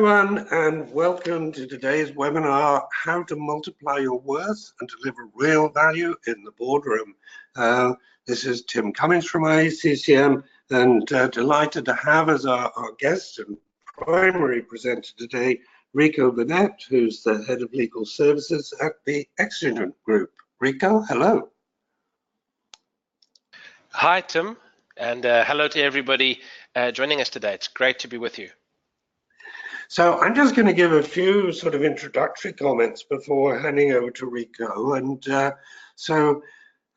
everyone, and welcome to today's webinar, How to Multiply Your Worth and Deliver Real Value in the Boardroom. This is Tim Cummings from ICCM, and delighted to have as our guest and primary presenter today, Rico Burnett, who's the Head of Legal Services at the Exigent Group. Rico, hello. Hi, Tim, and hello to everybody joining us today. It's great to be with you. So I'm just going to give a few sort of introductory comments before handing over to Rico. And so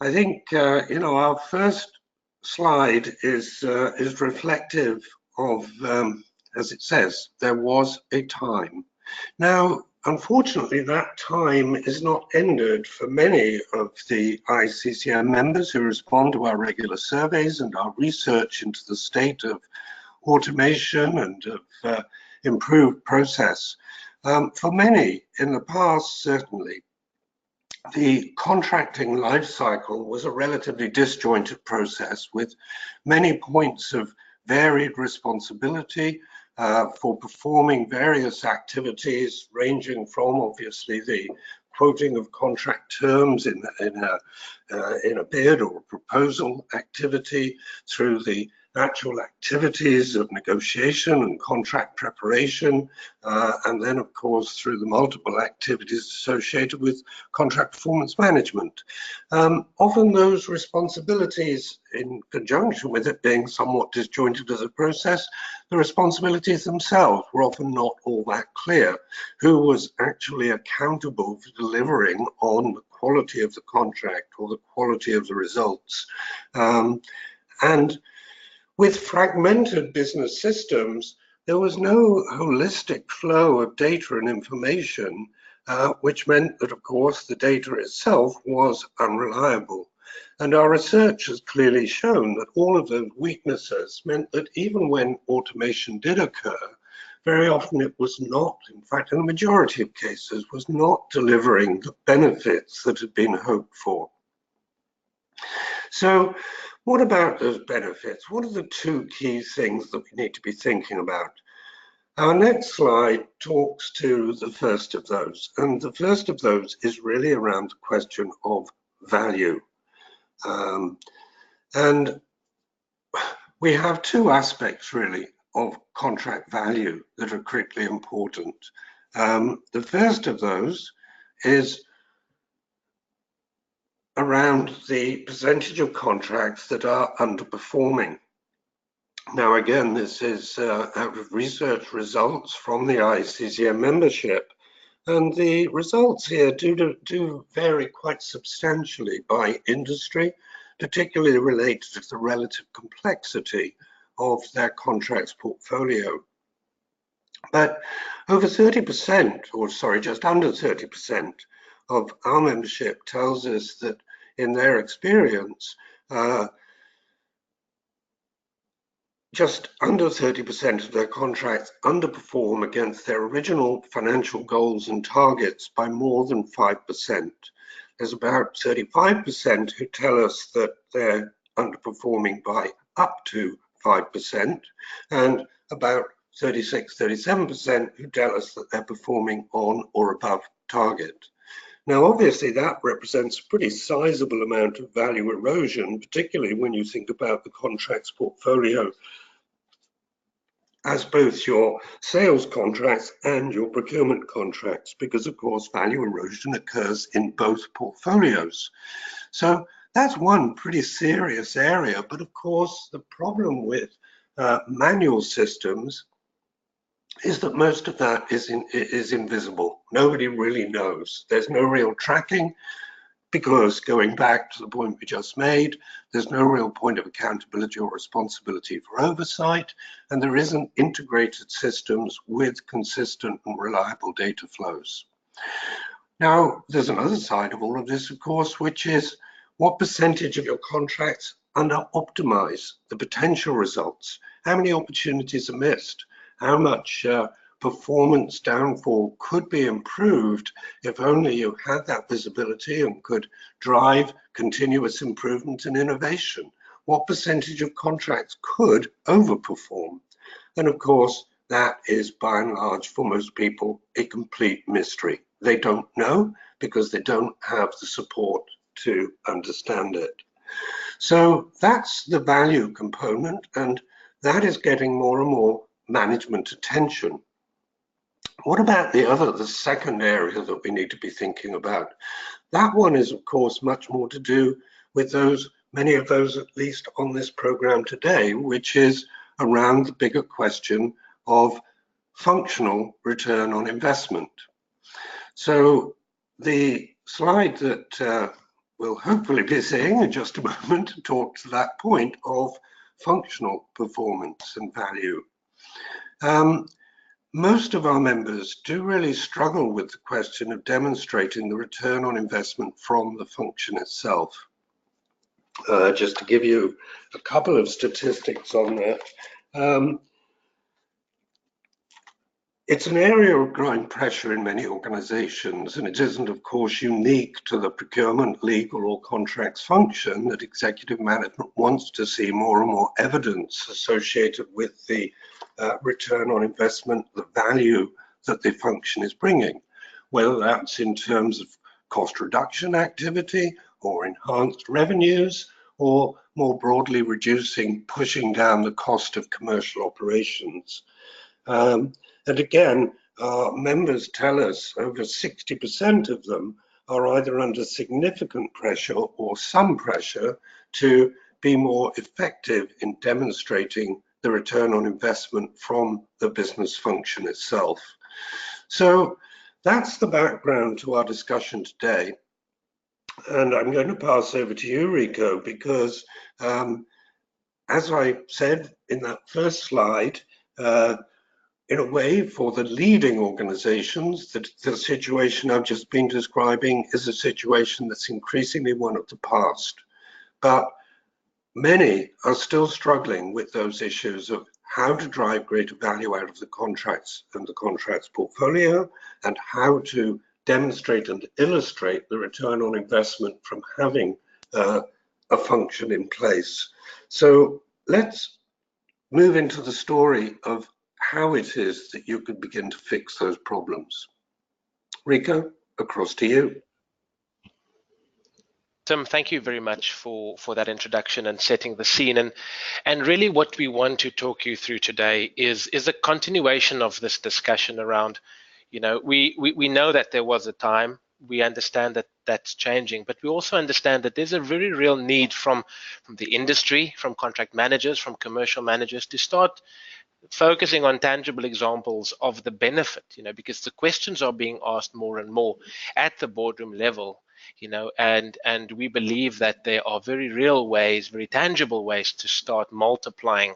I think, our first slide is reflective of, as it says, there was a time. Now, unfortunately, that time is not ended for many of the ICCM members who respond to our regular surveys and our research into the state of automation and of improved process. For many in the past, certainly, the contracting life cycle was a relatively disjointed process with many points of varied responsibility for performing various activities, ranging from obviously the quoting of contract terms in a bid or proposal activity, through the actual activities of negotiation and contract preparation, and then of course through the multiple activities associated with contract performance management. Often those responsibilities, in conjunction with it being somewhat disjointed as a process, the responsibilities themselves were often not all that clear. Who was actually accountable for delivering on the quality of the contract or the quality of the results? And with fragmented business systems, there was no holistic flow of data and information, which meant that, of course, the data itself was unreliable. And our research has clearly shown that all of those weaknesses meant that even when automation did occur, very often it was not, in fact, in the majority of cases, was not delivering the benefits that had been hoped for. So what about those benefits? What are the two key things that we need to be thinking about? Our next slide talks to the first of those, and the first of those is really around the question of value. And we have two aspects really of contract value that are critically important. The first of those is around the percentage of contracts that are underperforming. Now, again, this is out of research results from the ICCM membership, and the results here do vary quite substantially by industry, particularly related to the relative complexity of their contracts portfolio. But over 30%, or sorry, just under 30% of our membership tells us that in their experience, just under 30% of their contracts underperform against their original financial goals and targets by more than 5%. There's about 35% who tell us that they're underperforming by up to 5%, and about 36-37% who tell us that they're performing on or above target. Now, obviously, that represents a pretty sizable amount of value erosion, particularly when you think about the contracts portfolio as both your sales contracts and your procurement contracts, because, of course, value erosion occurs in both portfolios. So that's one pretty serious area. But, of course, the problem with manual systems is that most of that is invisible. Nobody really knows. There's no real tracking, because going back to the point we just made, there's no real point of accountability or responsibility for oversight, and there isn't integrated systems with consistent and reliable data flows. Now, there's another side of all of this, of course, which is what percentage of your contracts under-optimize the potential results? How many opportunities are missed? How much performance downfall could be improved if only you had that visibility and could drive continuous improvement and innovation? What percentage of contracts could overperform? And of course, that is by and large for most people a complete mystery. They don't know because they don't have the support to understand it. So that's the value component, and that is getting more and more management attention. What about the second area that we need to be thinking about? That one is, of course, much more to do with many of those at least on this program today, which is around the bigger question of functional return on investment. So the slide that we'll hopefully be seeing in just a moment talks to that point of functional performance and value. Most of our members do really struggle with the question of demonstrating the return on investment from the function itself. Just to give you a couple of statistics on that. It's an area of growing pressure in many organizations, and it isn't, of course, unique to the procurement, legal, or contracts function that executive management wants to see more and more evidence associated with the return on investment, the value that the function is bringing, whether that's in terms of cost reduction activity or enhanced revenues, or more broadly pushing down the cost of commercial operations. And again, our members tell us over 60% of them are either under significant pressure or some pressure to be more effective in demonstrating the return on investment from the business function itself. So that's the background to our discussion today. And I'm going to pass over to you, Rico, because as I said in that first slide, in a way, for the leading organizations, the situation I've just been describing is a situation that's increasingly one of the past. But many are still struggling with those issues of how to drive greater value out of the contracts and the contracts portfolio, and how to demonstrate and illustrate the return on investment from having a function in place. So let's move into the story of how it is that you could begin to fix those problems. Rico, across to you. Tim, thank you very much for that introduction and setting the scene. And really what we want to talk you through today is a continuation of this discussion around, we know that there was a time, we understand that that's changing, but we also understand that there's a very real need from the industry, from contract managers, from commercial managers to start focusing on tangible examples of the benefit, because the questions are being asked more and more at the boardroom level, and we believe that there are very real ways, very tangible ways to start multiplying,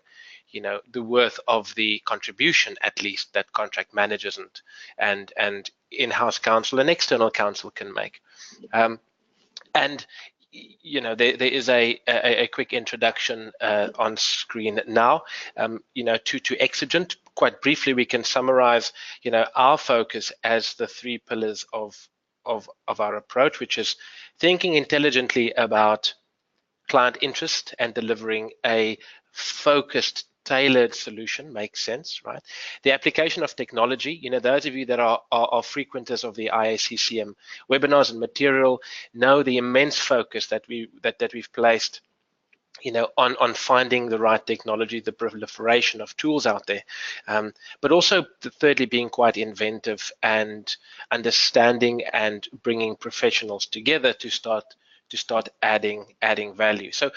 the worth of the contribution, at least, that contract managers and in-house counsel and external counsel can make. There is a quick introduction on screen now. To Exigent, quite briefly, we can summarize, our focus as the three pillars of our approach, which is thinking intelligently about client interest and delivering a focused, tailored solution. Makes sense, right? The application of technology, those of you that are frequenters of the IACCM webinars and material know the immense focus that we've placed on finding the right technology, the proliferation of tools out there, but also thirdly being quite inventive and understanding and bringing professionals together to start adding value. So,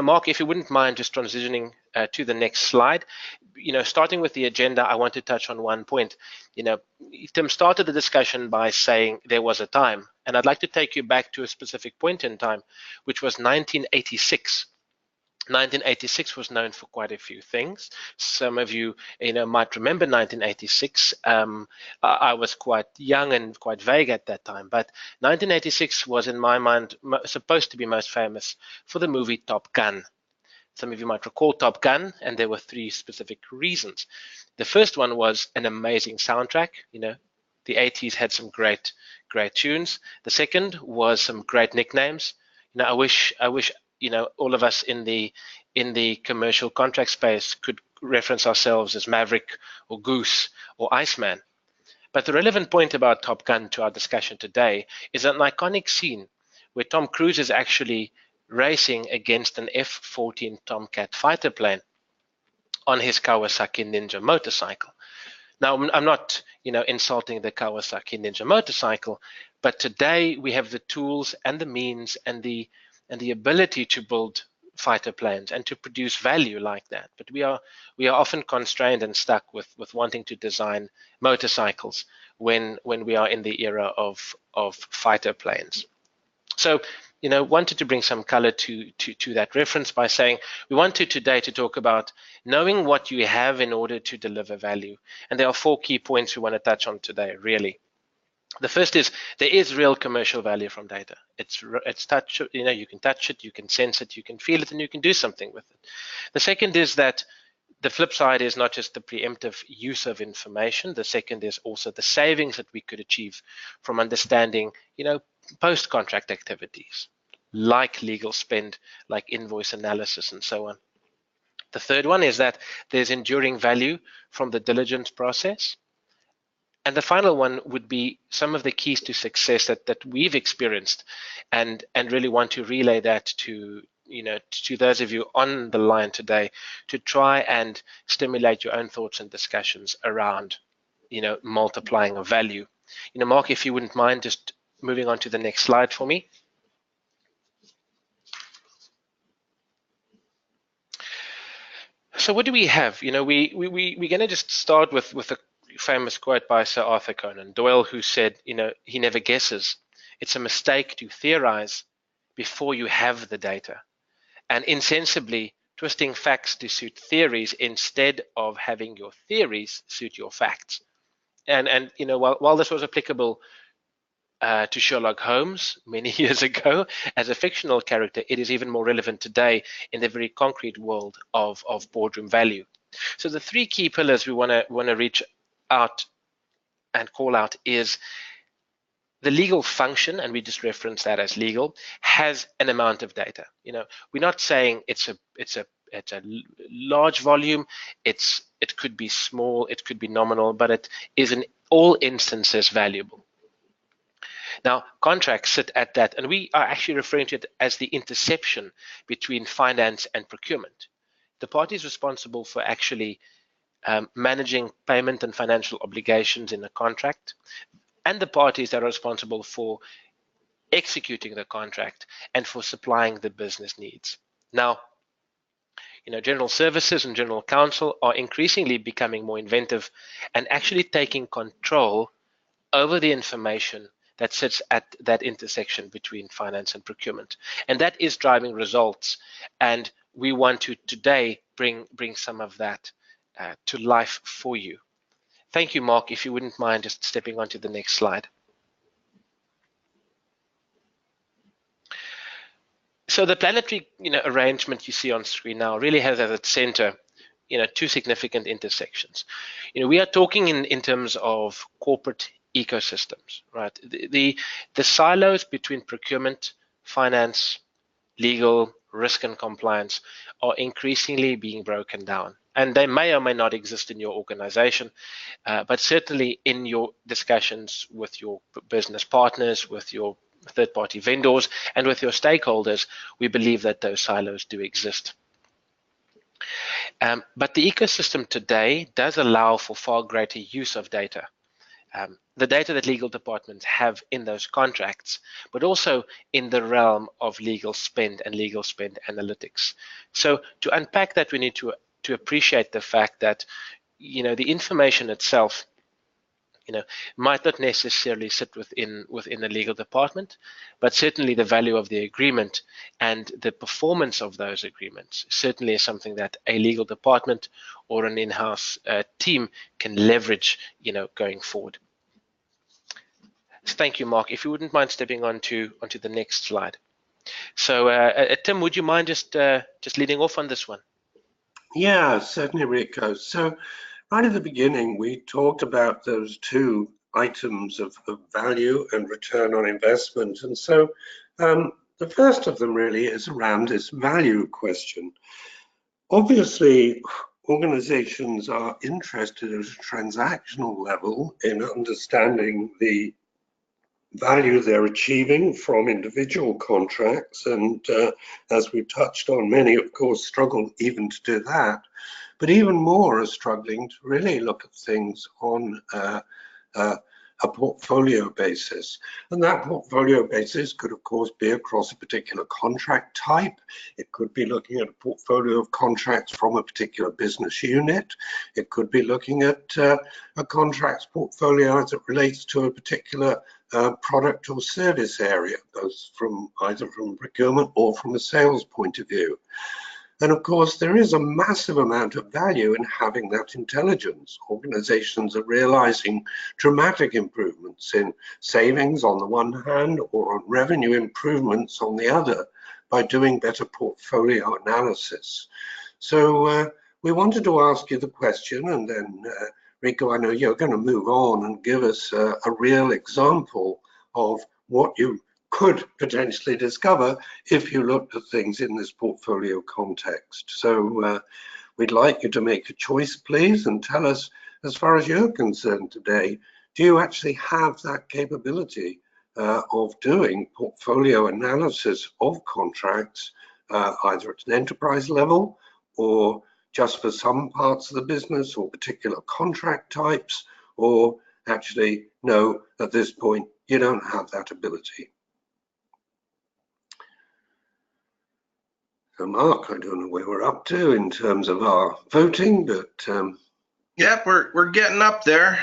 Mark, if you wouldn't mind just transitioning to the next slide, starting with the agenda, I want to touch on one point. Tim started the discussion by saying there was a time, and I'd like to take you back to a specific point in time, which was 1986. 1986 was known for quite a few things. Some of you, might remember 1986. I was quite young and quite vague at that time, but 1986 was, in my mind, supposed to be most famous for the movie Top Gun. Some of you might recall Top Gun, and there were three specific reasons. The first one was an amazing soundtrack. The 80s had some great tunes. The second was some great nicknames. I wish all of us in the commercial contract space reference ourselves as Maverick or Goose or Iceman. But the relevant point about Top Gun to our discussion today is an iconic scene where Tom Cruise is actually racing against an F-14 Tomcat fighter plane on his Kawasaki Ninja motorcycle. Now, I'm not, insulting the Kawasaki Ninja motorcycle, but today we have the tools and the means and the ability to build fighter planes and to produce value like that. But we are often constrained and stuck with wanting to design motorcycles when we are in the era of fighter planes. So, wanted to bring some color to that reference by saying we wanted today to talk about knowing what you have in order to deliver value. And there are 4 key points we want to touch on today, really. The first is there is real commercial value from data. It's touch, you can touch it, you can sense it, you can feel it, and you can do something with it. The second is that the flip side is not just the preemptive use of information. The second is also the savings that we could achieve from understanding, post-contract activities like legal spend, like invoice analysis, and so on. The third one is that there's enduring value from the diligence process. And the final one would be some of the keys to success that we've experienced and really want to relay that to those of you on the line today to try and stimulate your own thoughts and discussions around, multiplying of value. Mark, if you wouldn't mind just moving on to the next slide for me. So what do we have? We're going to just start with a famous quote by Sir Arthur Conan Doyle, who said, he never guesses. It's a mistake to theorize before you have the data, and insensibly twisting facts to suit theories instead of having your theories suit your facts. And while this was applicable to Sherlock Holmes many years ago as a fictional character, it is even more relevant today in the very concrete world of boardroom value. So the 3 key pillars we want to reach out and call out is the legal function, and we just reference that as legal, has an amount of data. We're not saying it's a large volume. It could be small, it could be nominal, but it is in all instances valuable. Now, contracts sit at that, and we are actually referring to it as the interception between finance and procurement. The parties responsible for actually managing payment and financial obligations in a contract, and the parties that are responsible for executing the contract and for supplying the business needs. Now, general services and general counsel are increasingly becoming more inventive and actually taking control over the information that sits at that intersection between finance and procurement. And that is driving results. And we want to today bring some of that to life for you. Thank you, Mark. If you wouldn't mind just stepping on to the next slide. So the planetary arrangement you see on screen now really has at its center 2 significant intersections. We are talking in terms of corporate ecosystems, right? The silos between procurement, finance, legal, risk, and compliance are increasingly being broken down. And they may or may not exist in your organization, but certainly in your discussions with your business partners, with your third-party vendors, and with your stakeholders, we believe that those silos do exist. But the ecosystem today does allow for far greater use of data. The data that legal departments have in those contracts, but also in the realm of legal spend and legal spend analytics. So to unpack that, we need to appreciate the fact that the information itself might not necessarily sit within a legal department, but certainly the value of the agreement and the performance of those agreements certainly is something that a legal department or an in-house team can leverage, going forward. So thank you, Mark. If you wouldn't mind stepping onto the next slide. So Tim, would you mind just leading off on this one? Yeah, certainly, Rico. So right at the beginning, we talked about those 2 items of value and return on investment. And so the first of them really is around this value question. Obviously, organizations are interested at a transactional level in understanding the value they're achieving from individual contracts. And as we've touched on, many, of course, struggle even to do that. But even more are struggling to really look at things on a portfolio basis. And that portfolio basis could, of course, be across a particular contract type. It could be looking at a portfolio of contracts from a particular business unit. It could be looking at a contracts portfolio as it relates to a particular product or service area, both from either from procurement or from a sales point of view. And of course, there is a massive amount of value in having that intelligence. Organizations are realizing dramatic improvements in savings on the one hand, or on revenue improvements on the other, by doing better portfolio analysis. So we wanted to ask you the question, and then Rico, I know you're going to move on and give us a real example of what you could potentially discover if you looked at things in this portfolio context. So we'd like you to make a choice, please, and tell us, as far as you're concerned today, do you actually have that capability of doing portfolio analysis of contracts, either at an enterprise level or just for some parts of the business or particular contract types, or actually, no, at this point, you don't have that ability? So Mark, I don't know where we're up to in terms of our voting, but yep, we're getting up there.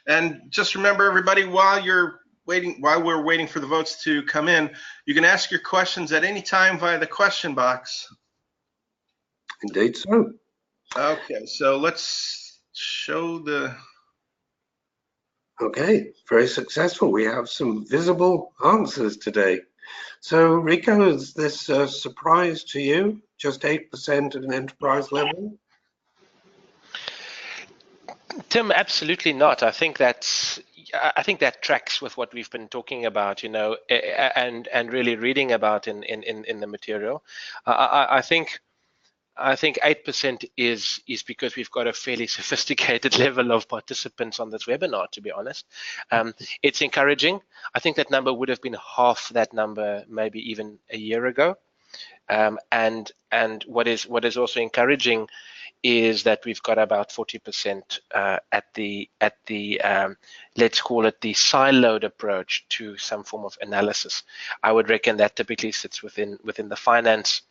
And just remember, everybody, while we're waiting for the votes to come in, you can ask your questions at any time via the question box. Indeed so. Okay, so let's show the. Okay, very successful. We have some visible answers today. So Rico, is this a surprise to you? Just 8% at an enterprise level? Tim, absolutely not. I think that tracks with what we've been talking about, you know, and really reading about in the material. I think 8% is because we've got a fairly sophisticated level of participants on this webinar, to be honest. It's encouraging. I think that number would have been half that number maybe even a year ago. And what is also encouraging is that we've got about 40% at the let's call it the siloed approach to some form of analysis. I would reckon that typically sits within the finance,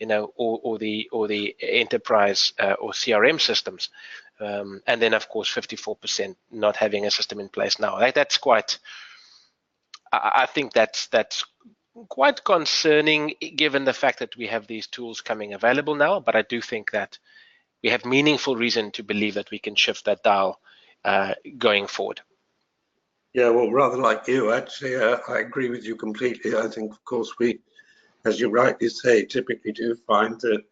you know, or the enterprise or CRM systems, and then of course 54% not having a system in place now. That's quite. I think that's quite concerning, given the fact that we have these tools coming available now. But I do think that we have meaningful reason to believe that we can shift that dial going forward. Yeah, well, rather like you, actually, I agree with you completely. I think, of course, we, as you rightly say, typically do find that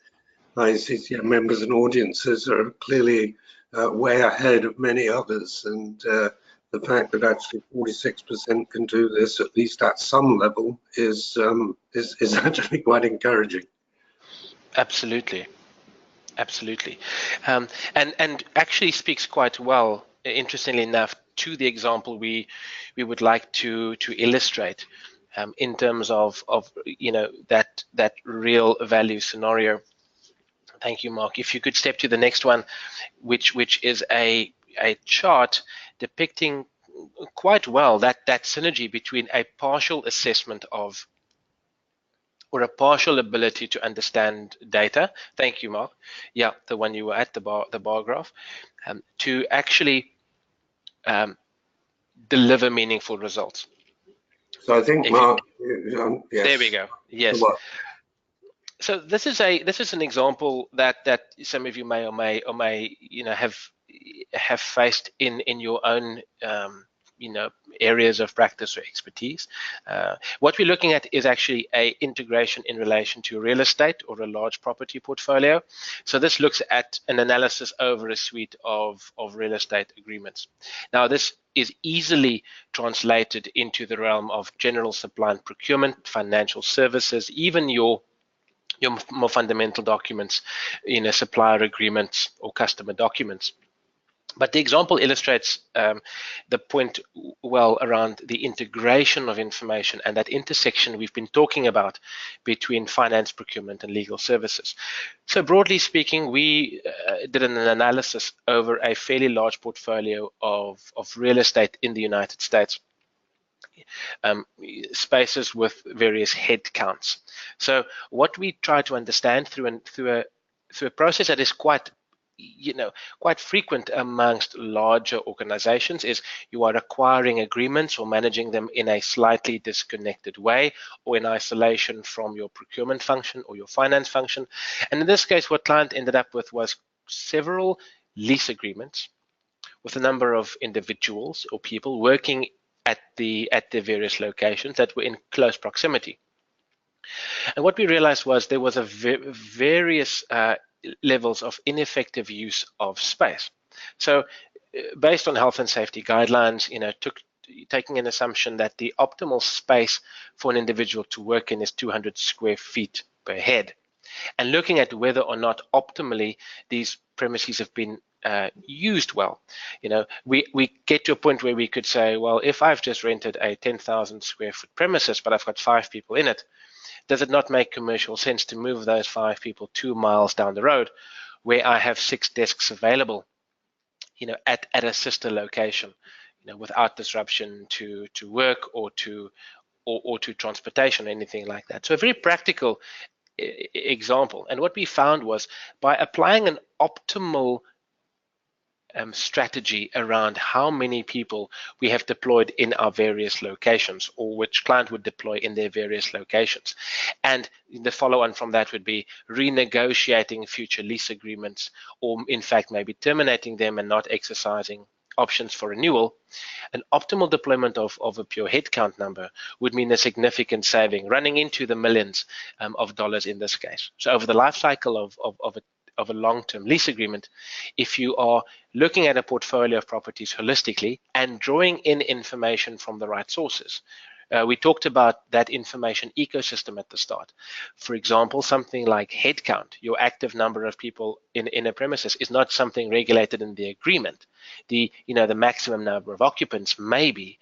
ICCM members and audiences are clearly way ahead of many others. And the fact that actually 46% can do this, at least at some level, is actually quite encouraging. Absolutely. Absolutely. And actually speaks quite well, interestingly enough, to the example we would like to illustrate in terms of you know, that real value scenario. Thank you, Mark. If you could step to the next one, which is a chart depicting quite well that synergy between a partial assessment of, or a partial ability to understand data. Thank you, Mark. Yeah, the one you were at, the bar graph, to actually deliver meaningful results. So I think, Mark, yes. There we go. Yes. So this is an example that some of you may or may you know have faced in your own you know, areas of practice or expertise. What we're looking at is actually a integration in relation to real estate or a large property portfolio. So this looks at an analysis over a suite of real estate agreements. Now this is easily translated into the realm of general supply and procurement, financial services, even your your more fundamental documents, supplier agreements or customer documents. But the example illustrates the point well around the integration of information and that intersection we've been talking about between finance, procurement, and legal services. So broadly speaking, we did an analysis over a fairly large portfolio of real estate in the United States, spaces with various head counts. So what we try to understand through a process that is quite frequent amongst larger organizations is you are acquiring agreements or managing them in a slightly disconnected way or in isolation from your procurement function or your finance function. And in this case, what client ended up with was several lease agreements with a number of individuals or people working at the various locations that were in close proximity. And what we realized was there was a various levels of ineffective use of space. So based on health and safety guidelines, taking an assumption that the optimal space for an individual to work in is 200 square feet per head, and looking at whether or not optimally these premises have been used well. We get to a point where we could say, well, if I've just rented a 10,000 square foot premises, but I've got 5 people in it, does it not make commercial sense to move those 5 people 2 miles down the road where I have 6 desks available, at a sister location, without disruption to work or to transportation or anything like that. So a very practical example. And what we found was by applying an optimal strategy around how many people we have deployed in our various locations, or which client would deploy in their various locations. And the follow-on from that would be renegotiating future lease agreements, or in fact maybe terminating them and not exercising options for renewal. An optimal deployment of a pure headcount number would mean a significant saving, running into the millions of dollars in this case. So over the life cycle of a long-term lease agreement, if you are looking at a portfolio of properties holistically and drawing in information from the right sources. We talked about that information ecosystem at the start. For example, something like headcount, your active number of people in a premises, is not something regulated in the agreement. The maximum number of occupants maybe,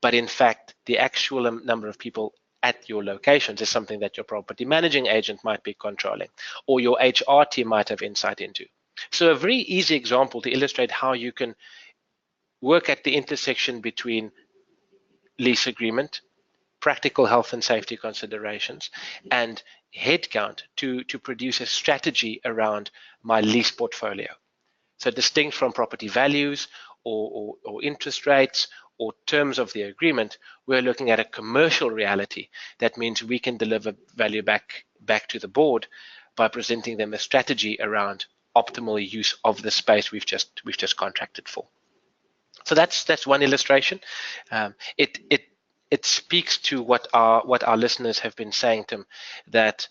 but in fact, the actual number of people at your locations is something that your property managing agent might be controlling, or your HR team might have insight into. So a very easy example to illustrate how you can work at the intersection between lease agreement, practical health and safety considerations, and headcount to produce a strategy around my lease portfolio. So distinct from property values or interest rates or terms of the agreement, we're looking at a commercial reality. That means we can deliver value back to the board by presenting them a strategy around optimal use of the space we've just contracted for. So that's one illustration. It speaks to what our listeners have been saying, Tim, that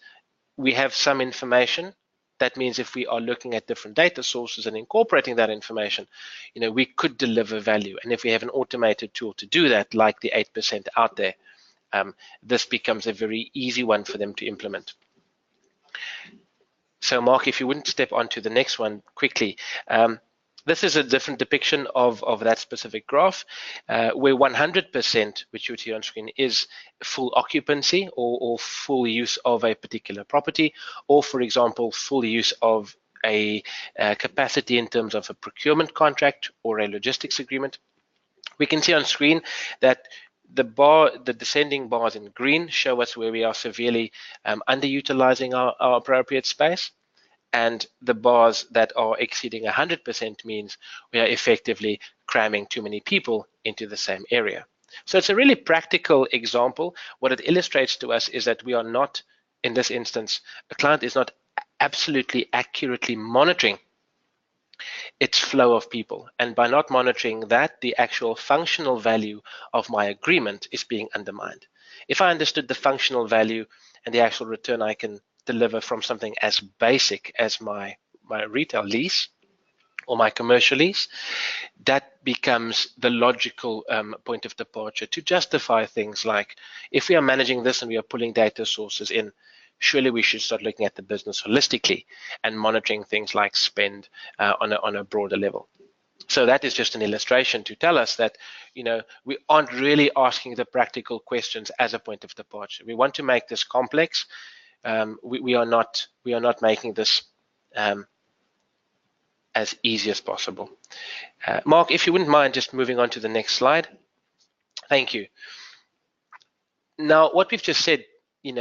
we have some information. That means if we are looking at different data sources and incorporating that information, we could deliver value. And if we have an automated tool to do that, like the 8% out there, this becomes a very easy one for them to implement. So Mark, if you wouldn't step on to the next one quickly. This is a different depiction of that specific graph, where 100%, which you see on screen, is full occupancy or full use of a particular property, or for example, full use of a capacity in terms of a procurement contract or a logistics agreement. We can see on screen that the descending bars in green show us where we are severely underutilizing our appropriate space. And the bars that are exceeding 100% means we are effectively cramming too many people into the same area. So it's a really practical example. What it illustrates to us is that we are not, in this instance, a client is not absolutely accurately monitoring its flow of people. And by not monitoring that, the actual functional value of my agreement is being undermined. If I understood the functional value and the actual return I can deliver from something as basic as my retail lease or my commercial lease, that becomes the logical point of departure to justify things like, if we are managing this and we are pulling data sources in surely we should start looking at the business holistically and monitoring things like spend on a broader level. So that is just an illustration to tell us that, we aren't really asking the practical questions as a point of departure. We want to make this complex. We are not making this as easy as possible. Mark, if you wouldn't mind just moving on to the next slide. Thank you. Now, what we've just said,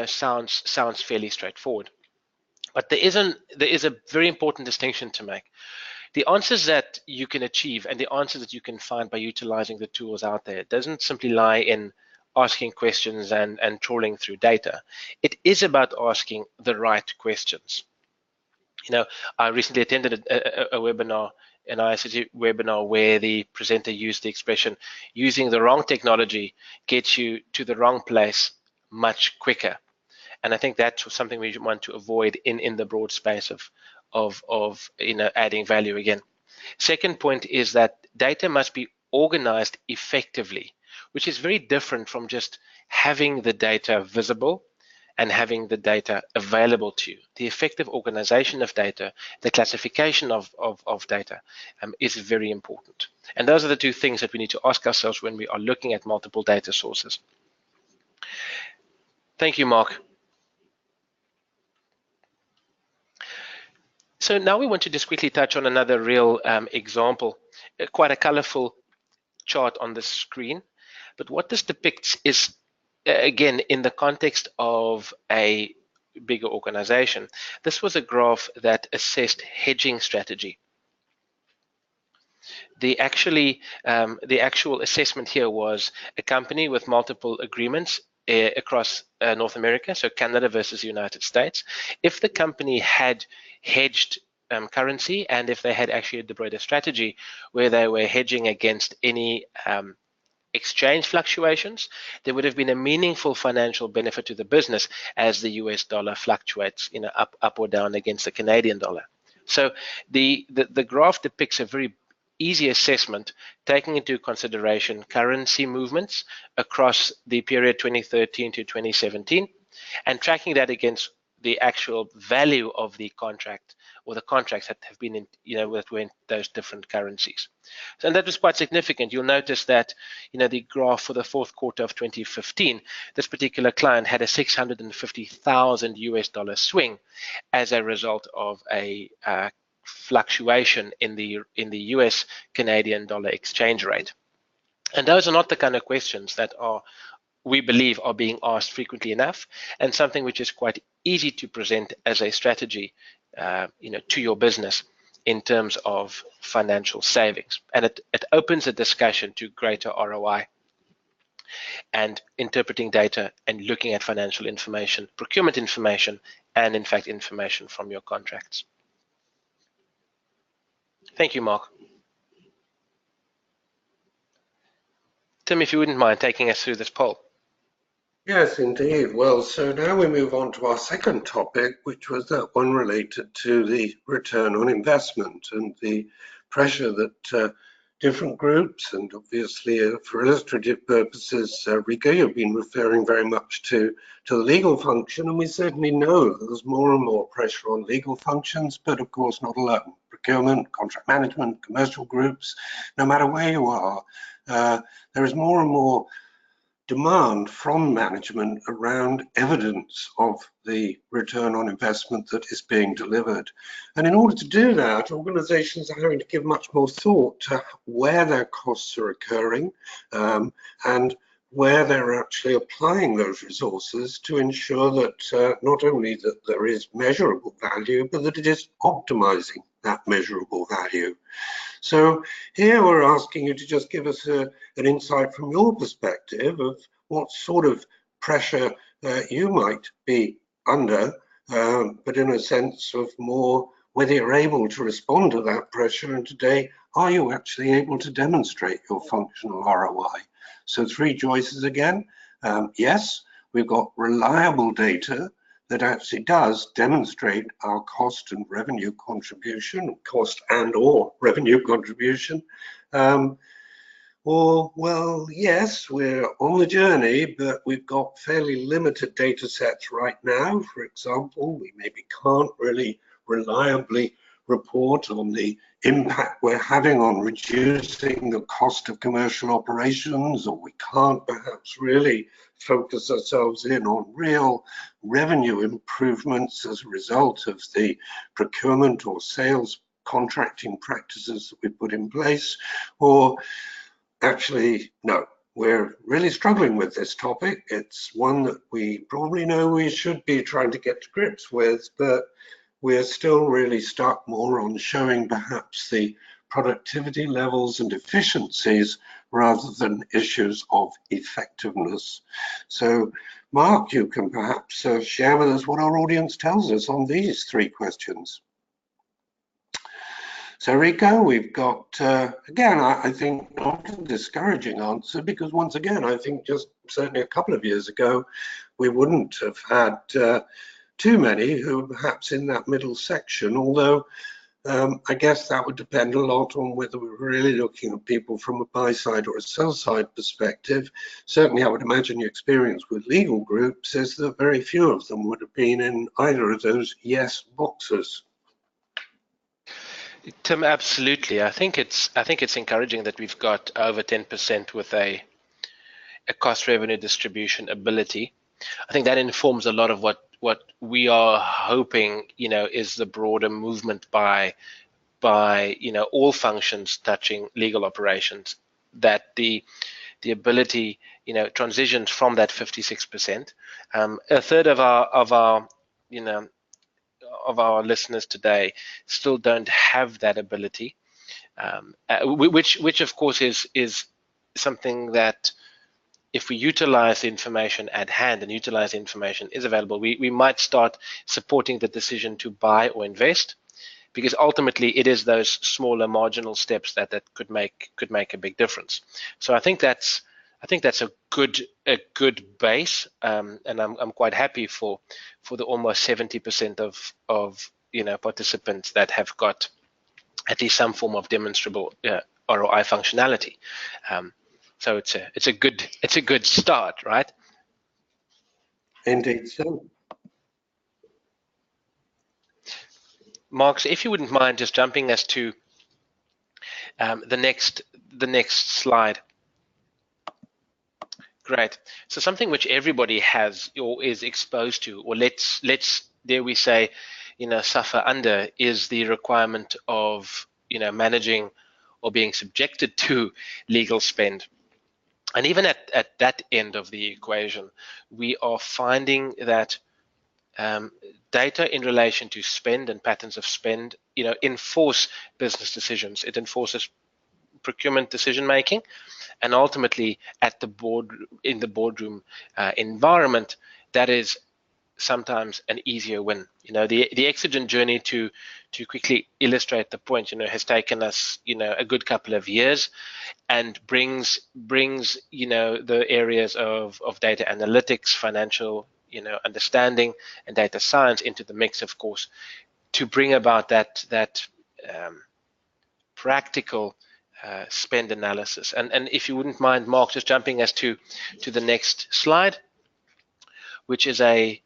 sounds fairly straightforward, but there is a very important distinction to make. The answers that you can achieve and the answers that you can find by utilizing the tools out there doesn't simply lie in asking questions and trawling through data. It is about asking the right questions. I recently attended a webinar, an ISG webinar, where the presenter used the expression, using the wrong technology gets you to the wrong place much quicker. And I think that's something we want to avoid in the broad space of adding value again. Second point is that data must be organized effectively, which is very different from just having the data visible and having the data available to you. The effective organization of data, the classification of data is very important. And those are the two things that we need to ask ourselves when we are looking at multiple data sources. Thank you, Mark. So now we want to just quickly touch on another real example, quite a colorful chart on the screen. But what this depicts is, again, in the context of a bigger organization. This was a graph that assessed hedging strategy. The actual assessment here was a company with multiple agreements across North America, so Canada versus the United States. If the company had hedged currency, and if they had actually deployed a strategy where they were hedging against any exchange fluctuations, there would have been a meaningful financial benefit to the business as the US dollar fluctuates up or down against the Canadian dollar. So the graph depicts a very easy assessment, taking into consideration currency movements across the period 2013 to 2017, and tracking that against the actual value of the contract or the contracts that have been that were in those different currencies. So, and that was quite significant. You'll notice that the graph for the fourth quarter of 2015, this particular client had a $650,000 US swing as a result of a fluctuation in the US Canadian dollar exchange rate. And those are not the kind of questions that we believe are being asked frequently enough, and something which is quite easy to present as a strategy to your business in terms of financial savings. And it opens a discussion to greater ROI and interpreting data and looking at financial information, procurement information, and in fact information from your contracts. Thank you, Mark. Tim, if you wouldn't mind taking us through this poll. Yes, indeed. Well, so now we move on to our second topic, which was that one related to the return on investment and the pressure that different groups, and obviously for illustrative purposes, Rika, you've been referring very much to the legal function, and we certainly know that there's more and more pressure on legal functions, but of course not alone. Procurement, contract management, commercial groups, no matter where you are, there is more and more demand from management around evidence of the return on investment that is being delivered. And in order to do that, organizations are having to give much more thought to where their costs are occurring and where they're actually applying those resources to ensure that not only that there is measurable value, but that it is optimizing that measurable value. So here we're asking you to just give us an insight from your perspective of what sort of pressure you might be under, but in a sense of more whether you're able to respond to that pressure, and today, are you actually able to demonstrate your functional ROI? So 3 choices again. Yes, we've got reliable data that actually does demonstrate our cost and revenue contribution, cost and or revenue contribution. Or, well, yes, we're on the journey, but we've got fairly limited data sets right now. For example, we maybe can't really reliably report on the impact we're having on reducing the cost of commercial operations, or we can't perhaps really focus ourselves in on real revenue improvements as a result of the procurement or sales contracting practices that we put in place. Or actually, no, we're really struggling with this topic. It's one that we probably know we should be trying to get to grips with, but we're still really stuck more on showing perhaps the productivity levels and efficiencies rather than issues of effectiveness. So, Mark, you can perhaps share with us what our audience tells us on these three questions. So, Rico, we've got, again, I think not a discouraging answer, because once again, I think just certainly a couple of years ago, we wouldn't have had too many who are perhaps in that middle section, although I guess that would depend a lot on whether we're really looking at people from a buy side or a sell side perspective. Certainly, I would imagine your experience with legal groups is that very few of them would have been in either of those yes boxes. Tim, absolutely. I think it's encouraging that we've got over 10% with a cost revenue distribution ability. I think that informs a lot of what we are hoping, is the broader movement by all functions touching legal operations, that the ability transitions from that 56%. A third of our listeners today still don't have that ability, which of course is something that, if we utilize the information at hand and utilize the information is available, we might start supporting the decision to buy or invest, because ultimately it is those smaller marginal steps that could make a big difference. So I think that's a good base, and I'm quite happy for the almost 70% of participants that have got at least some form of demonstrable ROI functionality. So it's a good start, right? Indeed so. Mark, so if you wouldn't mind just jumping us to the next slide. Great. So something which everybody has or is exposed to, or let's dare we say, suffer under, is the requirement of managing or being subjected to legal spend. And even at that end of the equation, we are finding that data in relation to spend and patterns of spend, enforce business decisions. It enforces procurement decision making, and ultimately in the boardroom environment, that is sometimes an easier win. The exigent journey, to quickly illustrate the point, has taken us a good couple of years, and brings the areas of data analytics, financial understanding, and data science into the mix, of course, to bring about that practical spend analysis. And if you wouldn't mind, Mark, just jumping us to the next slide, which is a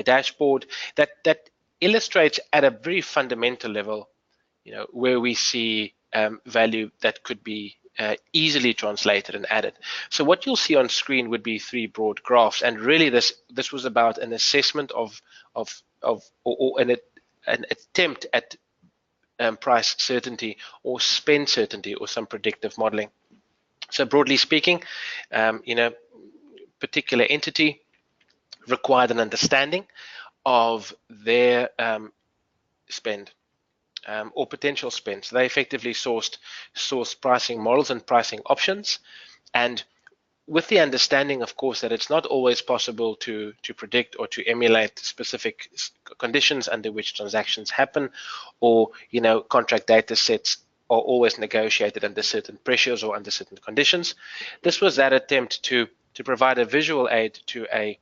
dashboard that illustrates at a very fundamental level, where we see value that could be easily translated and added. So what you'll see on screen would be three broad graphs, and really this was about an assessment of an attempt at price certainty or spend certainty or some predictive modeling. So broadly speaking, particular entity required an understanding of their spend or potential spend. So they effectively sourced pricing models and pricing options, and with the understanding, of course, that it's not always possible to predict or to emulate specific conditions under which transactions happen, or contract data sets are always negotiated under certain pressures or under certain conditions. This was that attempt to provide a visual aid to a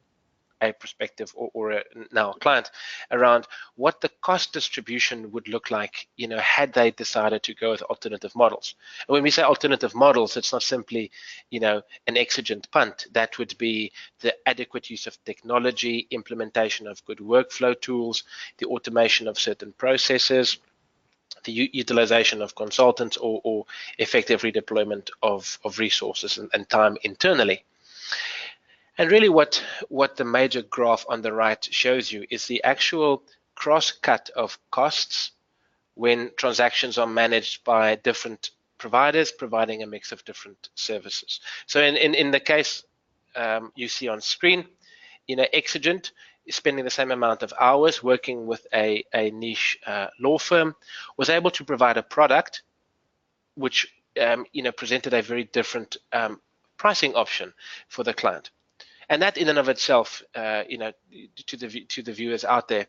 a prospective or now a client around what the cost distribution would look like, had they decided to go with alternative models. And when we say alternative models, it's not simply, an exigent punt. That would be the adequate use of technology, implementation of good workflow tools, the automation of certain processes, the utilization of consultants, or effective redeployment of resources and time internally. And really what the major graph on the right shows you is the actual cross-cut of costs when transactions are managed by different providers providing a mix of different services. So in the case you see on screen, Exigent is spending the same amount of hours working with a niche law firm, was able to provide a product which presented a very different pricing option for the client. And that in and of itself, to the viewers out there,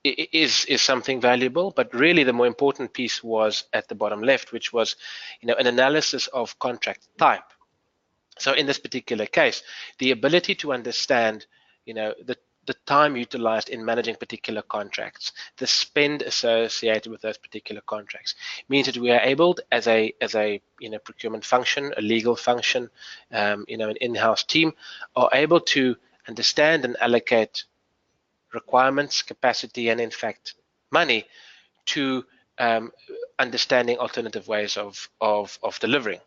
is something valuable. But really the more important piece was at the bottom left, which was an analysis of contract type. So in this particular case, the ability to understand the time utilized in managing particular contracts, the spend associated with those particular contracts, means that we are able, as a procurement function, a legal function, an in-house team, are able to understand and allocate requirements, capacity, and in fact money to understanding alternative ways of delivering.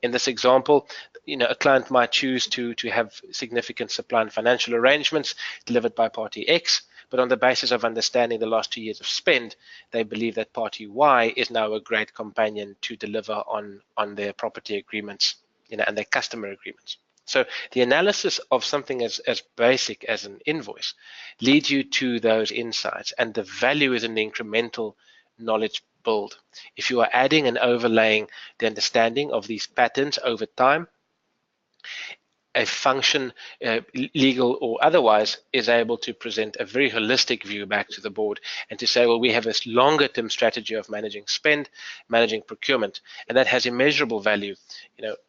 In this example, a client might choose to have significant supply and financial arrangements delivered by party X, but on the basis of understanding the last 2 years of spend, they believe that party Y is now a great companion to deliver on their property agreements, and their customer agreements. So the analysis of something as basic as an invoice leads you to those insights, and the value is in the incremental knowledge build. If you are adding and overlaying the understanding of these patterns over time, a function, legal or otherwise, is able to present a very holistic view back to the board and to say, well, we have this longer term strategy of managing spend, managing procurement, and that has immeasurable value,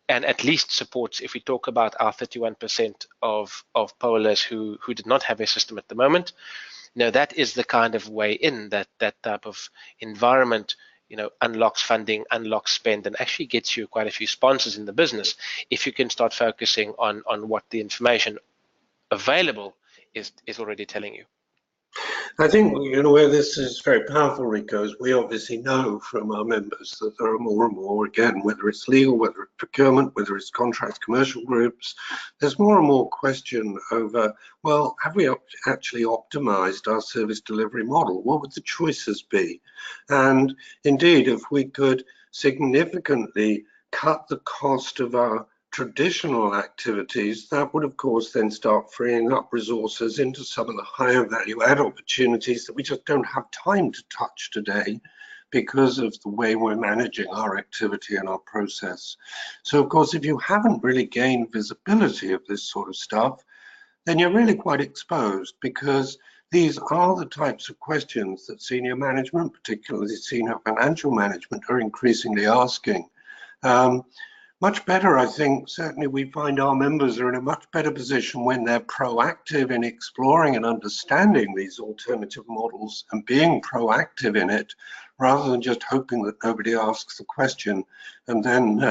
and at least supports, if we talk about our 31% of pollers who did not have a system at the moment, that is the kind of way in that type of environment unlocks funding, unlocks spend, and actually gets you quite a few sponsors in the business if you can start focusing on what the information available is already telling you. I think, where this is very powerful, Rico, is we obviously know from our members that there are more and more, again, whether it's legal, whether it's procurement, whether it's contracts, commercial groups, there's more and more question over, well, have we actually optimized our service delivery model? What would the choices be? And indeed, if we could significantly cut the cost of our traditional activities, that would of course then start freeing up resources into some of the higher value add opportunities that we just don't have time to touch today because of the way we're managing our activity and our process. So of course, if you haven't really gained visibility of this sort of stuff, then you're really quite exposed, because these are the types of questions that senior management, particularly senior financial management, are increasingly asking. Much better, I think, certainly we find our members are in a much better position when they're proactive in exploring and understanding these alternative models and being proactive in it, rather than just hoping that nobody asks the question and then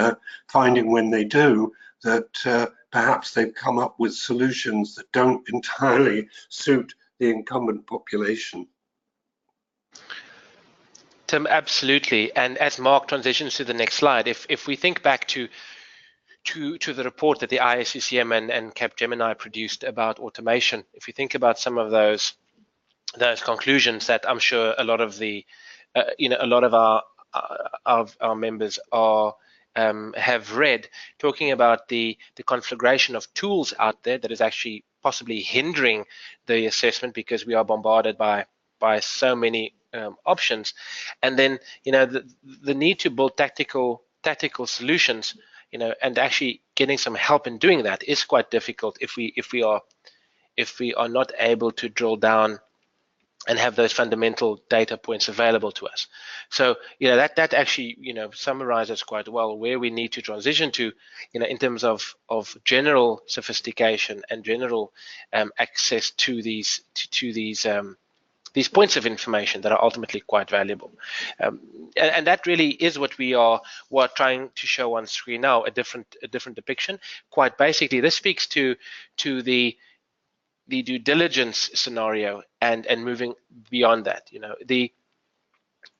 finding when they do that perhaps they've come up with solutions that don't entirely suit the incumbent population. Tim, absolutely. And as Mark transitions to the next slide, if we think back to the report that the ISCCM and Capgemini produced about automation, if you think about some of those conclusions that I'm sure a lot of our members are have read, talking about the conflagration of tools out there that is actually possibly hindering the assessment because we are bombarded by so many options, and then the need to build tactical solutions, and actually getting some help in doing that is quite difficult if we are not able to drill down and have those fundamental data points available to us. So, that actually, summarizes quite well where we need to transition to, in terms of general sophistication and general access to these points of information that are ultimately quite valuable. And that really is what we're trying to show on screen now, a different depiction. Quite basically, this speaks to the due diligence scenario and moving beyond that.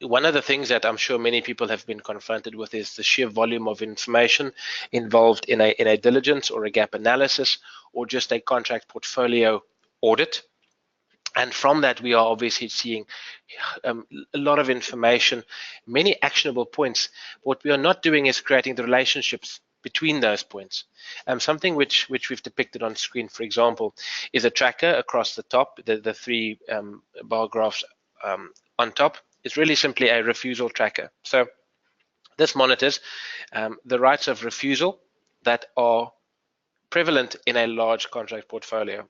One of the things that I'm sure many people have been confronted with is the sheer volume of information involved in a diligence or a gap analysis or just a contract portfolio audit. And from that, we are obviously seeing a lot of information, many actionable points. What we are not doing is creating the relationships between those points. Something which we've depicted on screen, for example, is a tracker across the top. The three bar graphs on top is really simply a refusal tracker. So this monitors the rights of refusal that are prevalent in a large contract portfolio,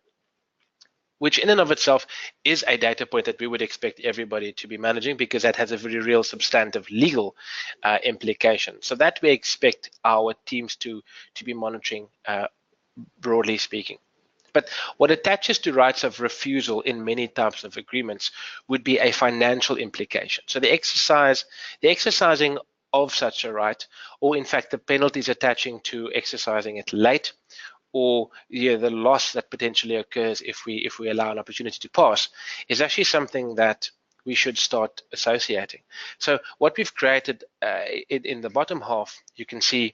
which in and of itself is a data point that we would expect everybody to be managing, because that has a very real substantive legal implication. So that we expect our teams to be monitoring, broadly speaking. But what attaches to rights of refusal in many types of agreements would be a financial implication. So the exercising of such a right, or in fact the penalties attaching to exercising it late, or the loss that potentially occurs if we allow an opportunity to pass, is actually something that we should start associating. So what we've created in the bottom half, you can see,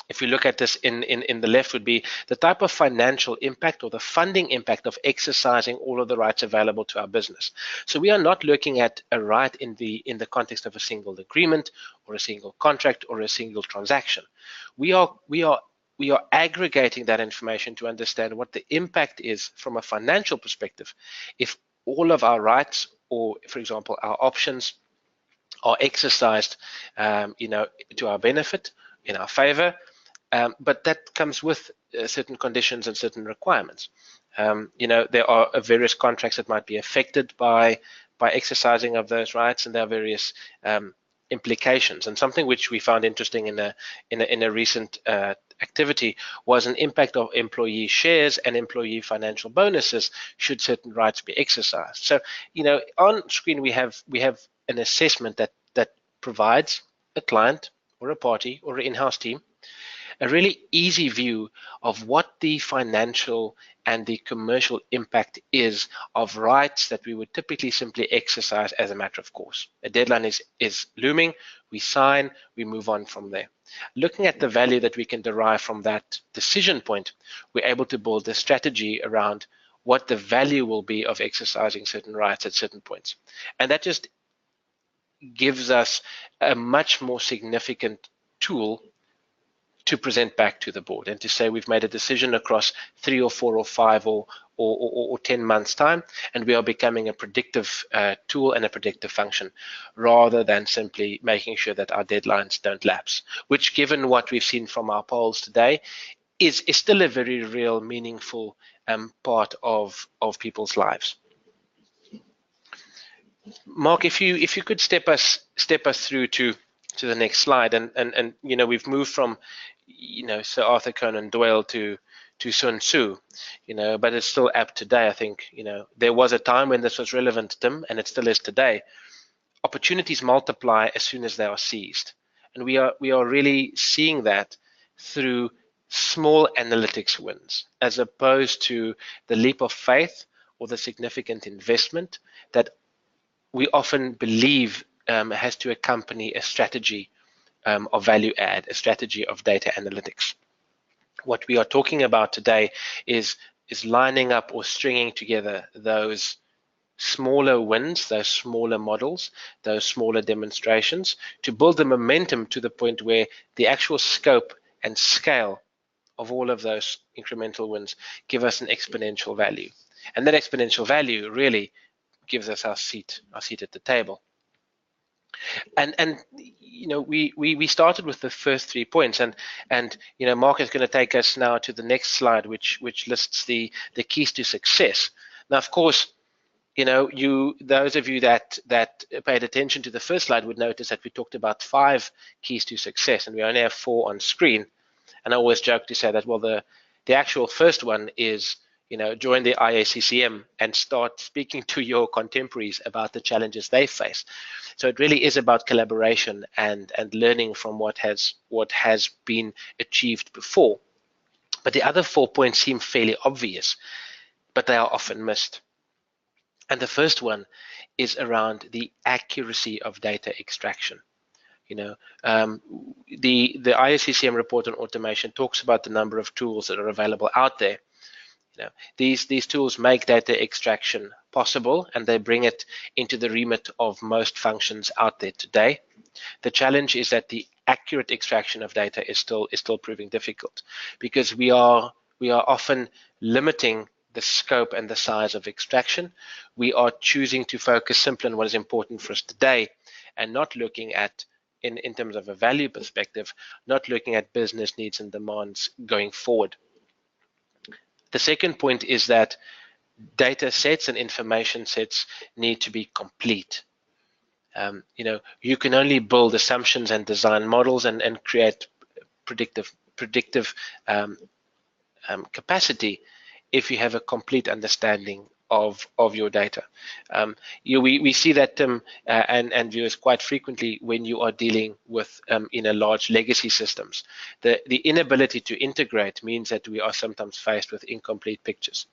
if we look at this in the left, would be the type of financial impact or the funding impact of exercising all of the rights available to our business. So we are not looking at a right in the context of a single agreement or a single contract or a single transaction. We are aggregating that information to understand what the impact is from a financial perspective if all of our rights, or for example our options, are exercised to our benefit, in our favor, but that comes with certain conditions and certain requirements. There are various contracts that might be affected by exercising of those rights, and there are various implications. And something which we found interesting in a recent activity was an impact of employee shares and employee financial bonuses should certain rights be exercised. So, on screen we have an assessment that provides a client or a party or an in-house team a really easy view of what the financial and the commercial impact is of rights that we would typically simply exercise as a matter of course. A deadline is looming, we sign, we move on from there. Looking at the value that we can derive from that decision point, we're able to build a strategy around what the value will be of exercising certain rights at certain points. And that just gives us a much more significant tool to present back to the board and to say we've made a decision across 3 or 4 or 5 or 10 months time, and we are becoming a predictive tool and a predictive function, rather than simply making sure that our deadlines don't lapse, which, given what we've seen from our polls today, is still a very real, meaningful part of people's lives. Mark, if you could step us through to the next slide, and we've moved from Sir Arthur Conan Doyle to Sun Tzu, but it's still apt today. I think there was a time when this was relevant, Tim, and it still is today. Opportunities multiply as soon as they are seized, and we are really seeing that through small analytics wins, as opposed to the leap of faith or the significant investment that we often believe has to accompany a strategy of value add, a strategy of data analytics. What we are talking about today is lining up or stringing together those smaller wins, those smaller models, those smaller demonstrations, to build the momentum to the point where the actual scope and scale of all of those incremental wins give us an exponential value. And that exponential value really gives us our seat at the table. And we started with the first 3 points, and Mark is going to take us now to the next slide, which lists the keys to success. Now, of course, those of you that paid attention to the first slide would notice that we talked about 5 keys to success, and we only have 4 on screen. And I always joke to say that, well, the actual first one is, join the IACCM and start speaking to your contemporaries about the challenges they face. So it really is about collaboration and learning from what has been achieved before. But the other 4 points seem fairly obvious, but they are often missed. And the first one is around the accuracy of data extraction. The IACCM report on automation talks about the number of tools that are available out there. These tools make data extraction possible, and they bring it into the remit of most functions out there today. The challenge is that the accurate extraction of data is still proving difficult, because we are often limiting the scope and the size of extraction. We are choosing to focus simply on what is important for us today, and not looking at, in terms of a value perspective, not looking at business needs and demands going forward. The second point is that data sets and information sets need to be complete. You can only build assumptions and design models and create predictive capacity if you have a complete understanding of your data. We see that and viewers quite frequently when you are dealing with large legacy systems. The inability to integrate means that we are sometimes faced with incomplete pictures.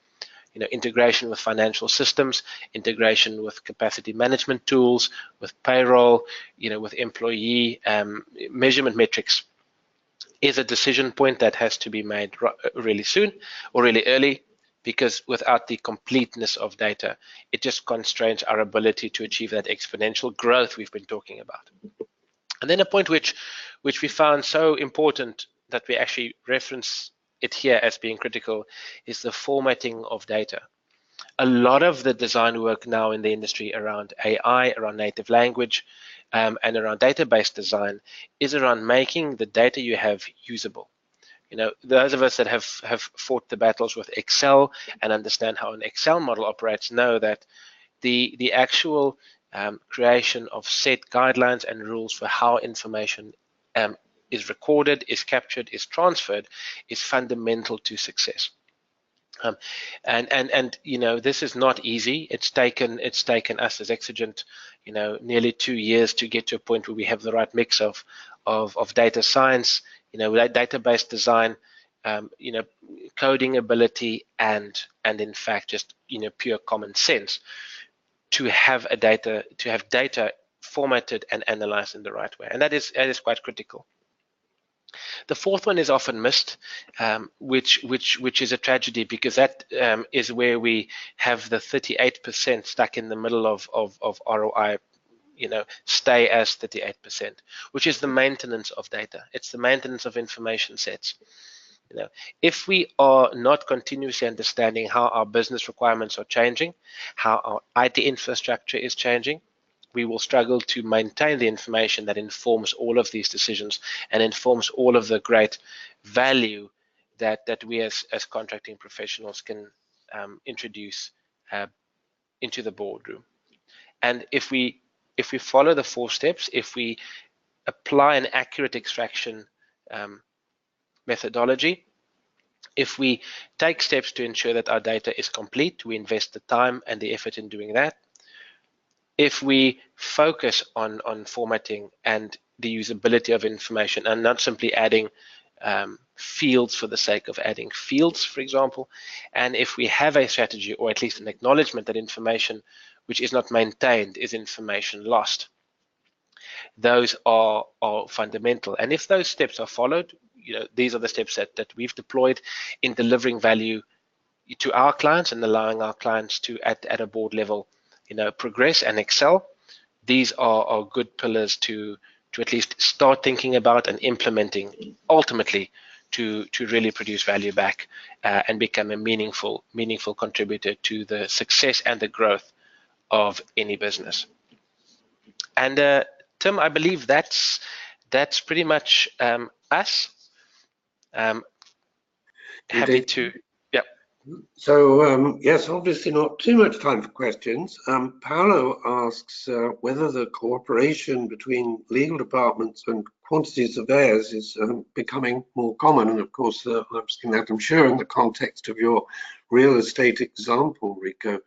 Integration with financial systems, integration with capacity management tools, with payroll, with employee measurement metrics is a decision point that has to be made really soon or really early, because without the completeness of data, it just constrains our ability to achieve that exponential growth we've been talking about. And then a point which we found so important that we actually reference it here as being critical is the formatting of data. A lot of the design work now in the industry around AI, around native language, and around database design is around making the data you have usable. Those of us that have fought the battles with Excel and understand how an Excel model operates know that the actual creation of set guidelines and rules for how information is recorded, is captured, is transferred is fundamental to success. This is not easy. It's taken us as Exigent, nearly 2 years to get to a point where we have the right mix of data science, database design, coding ability, and in fact just pure common sense to have data formatted and analyzed in the right way, and that is quite critical. The fourth one is often missed, which is a tragedy, because that is where we have the 38% stuck in the middle of ROI, stay as 38%, which is the maintenance of data. It's the maintenance of information sets. If we are not continuously understanding how our business requirements are changing, how our IT infrastructure is changing, we will struggle to maintain the information that informs all of these decisions and informs all of the great value that we as contracting professionals can introduce into the boardroom. And if we follow the 4 steps, if we apply an accurate extraction methodology, if we take steps to ensure that our data is complete, we invest the time and the effort in doing that. If we focus on formatting and the usability of information and not simply adding fields for the sake of adding fields, for example, and if we have a strategy or at least an acknowledgement that information which is not maintained is information lost, those are fundamental. And if those steps are followed, these are the steps that we've deployed in delivering value to our clients and allowing our clients to, at a board level, progress and excel. These are good pillars to at least start thinking about and implementing, ultimately to really produce value back and become a meaningful contributor to the success and the growth of any business. And Tim, I believe that's pretty much us. Happy to, yeah. So, yes, obviously not too much time for questions. Paolo asks whether the cooperation between legal departments and quantity surveyors is becoming more common. And of course, I'm sure in the context of your real estate example, Rico.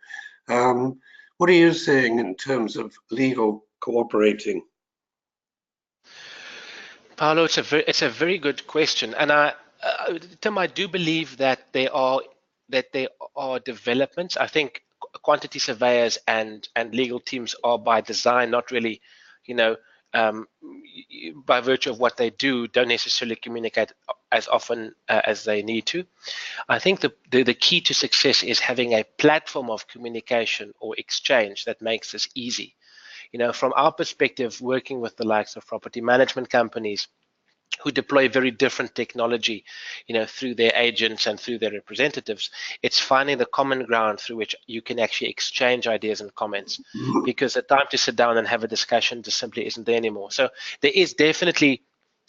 What are you seeing in terms of legal cooperating? Paolo, it's a very good question, and Tim, I do believe that there are developments. I think quantity surveyors and legal teams are by design not really, you know, um, by virtue of what they do, don't necessarily communicate as often as they need to. I think the key to success is having a platform of communication or exchange that makes this easy. From our perspective, working with the likes of property management companies who deploy very different technology, through their agents and through their representatives, it's finding the common ground through which you can actually exchange ideas and comments, because the time to sit down and have a discussion just simply isn't there anymore. So there is definitely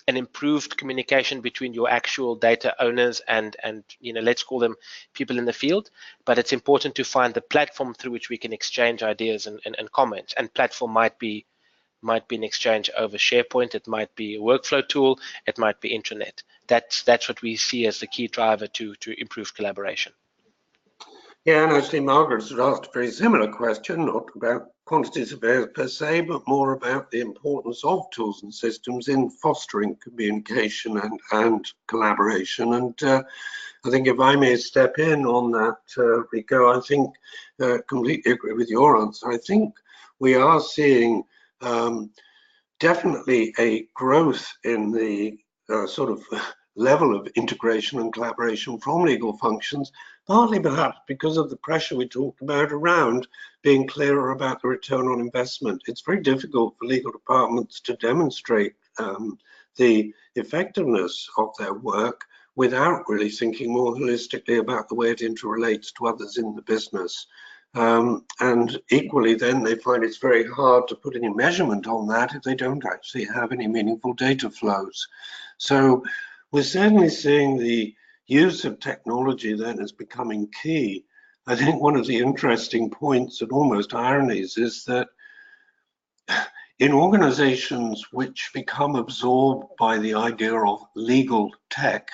an improved communication between your actual data owners and let's call them people in the field, but it's important to find the platform through which we can exchange ideas and comments. And platform might be an exchange over SharePoint, it might be a workflow tool, it might be intranet. That's what we see as the key driver to improve collaboration. Yeah, and actually Margaret's asked a very similar question, not about quantity surveyors per se, but more about the importance of tools and systems in fostering communication and collaboration. And I think if I may step in on that, Rico, I think completely agree with your answer. I think we are seeing definitely a growth in the sort of level of integration and collaboration from legal functions, partly perhaps because of the pressure we talked about around being clearer about the return on investment. It's very difficult for legal departments to demonstrate the effectiveness of their work without really thinking more holistically about the way it interrelates to others in the business. And equally then they find it's very hard to put any measurement on that if they don't actually have any meaningful data flows. So we're certainly seeing the use of technology then as becoming key. I think one of the interesting points and almost ironies is that in organizations which become absorbed by the idea of legal tech,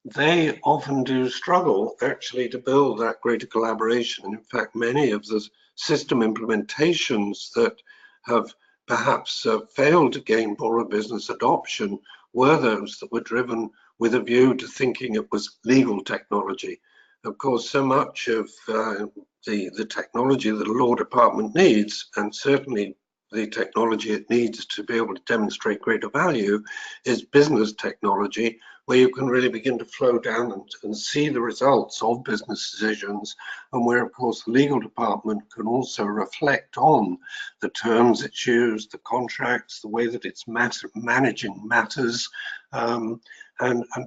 they often do struggle actually to build that greater collaboration. And in fact, many of the system implementations that have perhaps failed to gain broader business adoption were those that were driven with a view to thinking it was legal technology. Of course, so much of the technology that a law department needs, and certainly the technology it needs to be able to demonstrate greater value, is business technology, where you can really begin to flow down and see the results of business decisions, and where, of course, the legal department can also reflect on the terms it's used, the contracts, the way that it's managing matters, and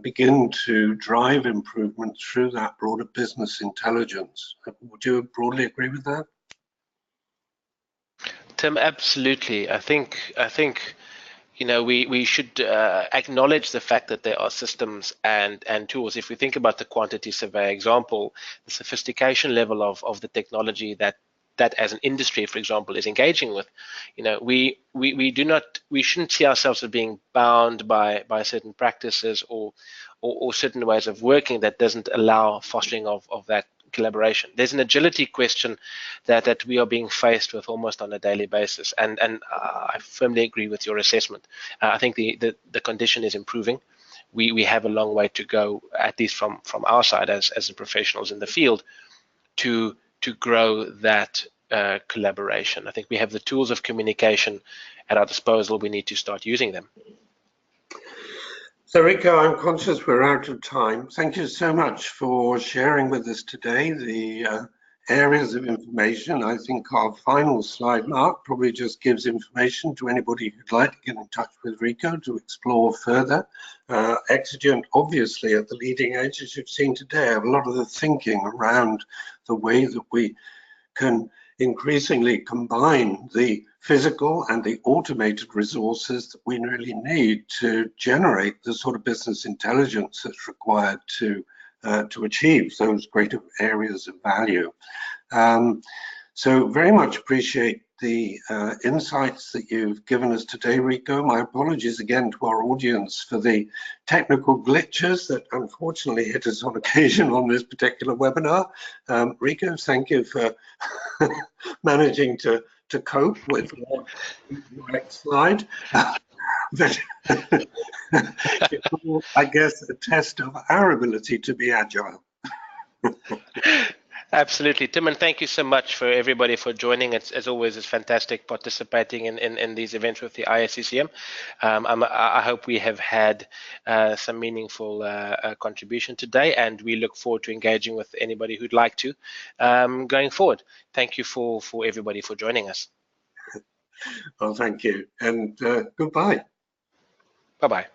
begin to drive improvement through that broader business intelligence. Would you broadly agree with that? Tim, absolutely. I think we should acknowledge the fact that there are systems and tools. If we think about the quantity survey example, the sophistication level of the technology that as an industry, for example, is engaging with, we shouldn't see ourselves as being bound by certain practices or certain ways of working that doesn't allow fostering of that collaboration. There's an agility question that we are being faced with almost on a daily basis, and I firmly agree with your assessment. I think the condition is improving. We have a long way to go, at least from our side as the professionals in the field, to grow that collaboration. I think we have the tools of communication at our disposal. We need to start using them. So Rico, I'm conscious we're out of time. Thank you so much for sharing with us today the areas of information. I think our final slide, Mark, probably just gives information to anybody who'd like to get in touch with Rico to explore further. Exigent, obviously, at the leading edge, as you've seen today, a lot of the thinking around the way that we can increasingly combine the physical and the automated resources that we really need to generate the sort of business intelligence that's required to to achieve those greater areas of value. So very much appreciate the insights that you've given us today, Rico. My apologies again to our audience for the technical glitches that unfortunately hit us on occasion on this particular webinar. Rico, thank you for managing to cope with the right slide. But it's all, I guess, a test of our ability to be agile. Absolutely, Tim, and thank you so much for everybody for joining. As always, it's fantastic participating in these events with the ISCCM. I hope we have had some meaningful contribution today, and we look forward to engaging with anybody who'd like to going forward. Thank you for everybody for joining us. Well, thank you, and goodbye. Bye-bye.